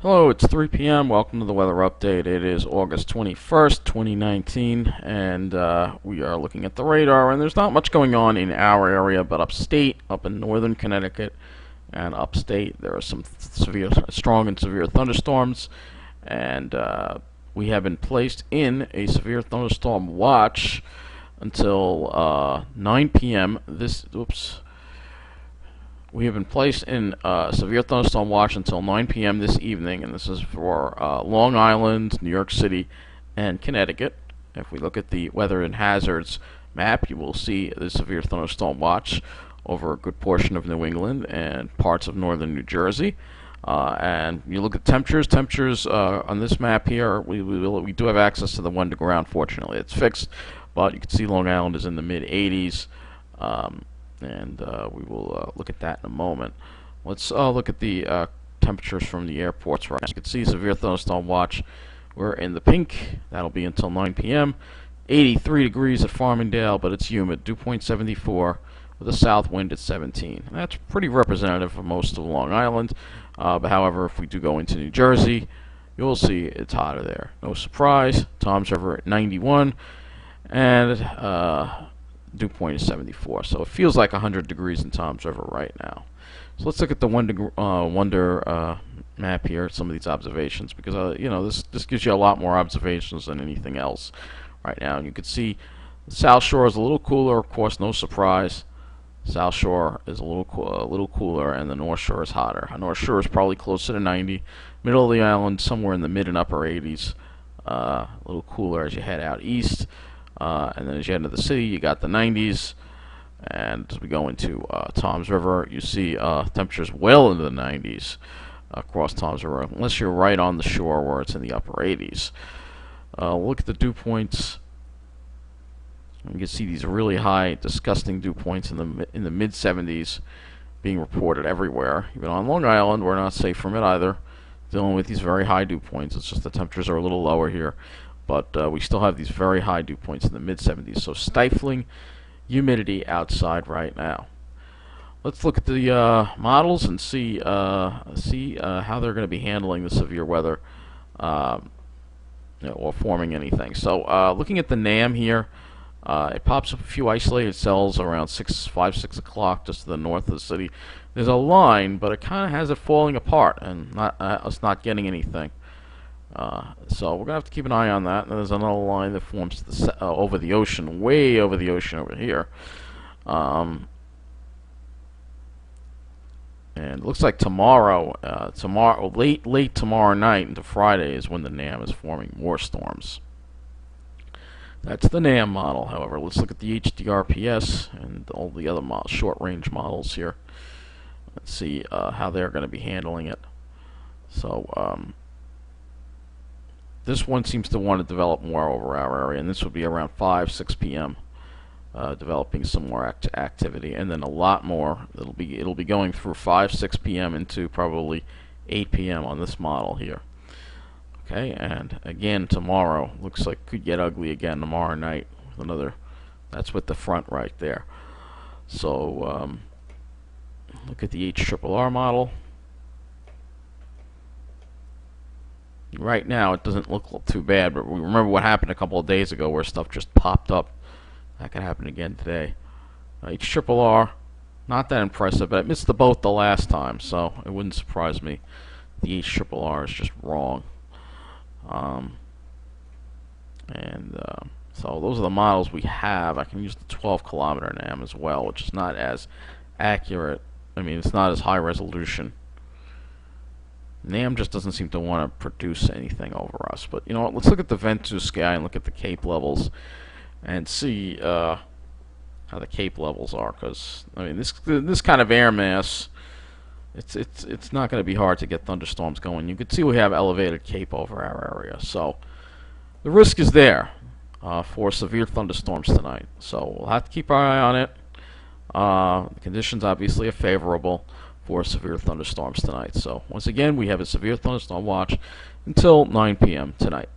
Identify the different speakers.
Speaker 1: Hello, it's 3 p.m. Welcome to the weather update. It is August 21st, 2019, and we are looking at the radar, and there's not much going on in our area, but upstate, up in northern Connecticut, and upstate, there are some strong and severe thunderstorms, and we have been placed in a severe thunderstorm watch until 9 p.m. We have been placed in severe thunderstorm watch until 9 p.m. this evening, and this is for Long Island, New York City, and Connecticut. If we look at the weather and hazards map, you will see the severe thunderstorm watch over a good portion of New England and parts of northern New Jersey. And you look at temperatures on this map here, we do have access to the one to ground. Fortunately, it's fixed, but you can see Long Island is in the mid 80s. And we will look at that in a moment. Let's look at the temperatures from the airports right now. You can see severe thunderstorm watch. We're in the pink. That'll be until 9 p.m. 83 degrees at Farmingdale, but it's humid. Dew point 74 with a south wind at 17. That's pretty representative for most of Long Island. But however, if we do go into New Jersey, you'll see it's hotter there. No surprise. Toms River at 91, and dew point is 74, so it feels like 100 degrees in Toms River right now. So let's look at the wonder map here, some of these observations, because this gives you a lot more observations than anything else right now. And you can see the South Shore is a little cooler, of course, no surprise. South Shore is a little cooler, and the North Shore is hotter. The North Shore is probably closer to 90. Middle of the island, somewhere in the mid and upper 80s. A little cooler as you head out east. And then as you head into the city, you got the 90s. And as we go into Toms River, you see temperatures well into the 90s across Toms River, unless you're right on the shore where it's in the upper 80s. Look at the dew points. You can see these really high, disgusting dew points in the mid 70s being reported everywhere. Even on Long Island, we're not safe from it either, dealing with these very high dew points. It's just the temperatures are a little lower here. But we still have these very high dew points in the mid-70s, so stifling humidity outside right now. Let's look at the models and see how they're going to be handling the severe weather or forming anything. So looking at the NAM here, it pops up a few isolated cells around 6 o'clock just to the north of the city. There's a line, but it kind of has it falling apart and us not getting anything. So we're going to have to keep an eye on that. And there's another line that forms over the ocean, way over the ocean over here. And it looks like late tomorrow night into Friday is when the NAM is forming more storms. That's the NAM model. However, let's look at the HDRPS and all the other short-range models here. Let's see how they're going to be handling it. So this one seems to want to develop more over our area, and this would be around 6 p.m. Developing some more activity, and then a lot more. It'll be going through 6 p.m. into probably 8 p.m. on this model here. Okay, and again tomorrow looks like could get ugly again tomorrow night with another. That's with the front right there. So look at the HRRR model. Right now, it doesn't look too bad, but we remember what happened a couple of days ago where stuff just popped up. That could happen again today. HRRR, not that impressive, but it missed the boat the last time, so it wouldn't surprise me. The HRRR is just wrong. So those are the models we have. I can use the 12-kilometer NAM as well, which is not as accurate. I mean, it's not as high resolution. NAM just doesn't seem to want to produce anything over us. But you know what? Let's look at the Ventus sky and look at the Cape levels and see how the Cape levels are. Because I mean, this kind of air mass, it's not going to be hard to get thunderstorms going. You can see we have elevated Cape over our area, so the risk is there for severe thunderstorms tonight. So we'll have to keep our eye on it. The conditions obviously are favorable for severe thunderstorms tonight. So once again, we have a severe thunderstorm watch until 9 p.m. tonight.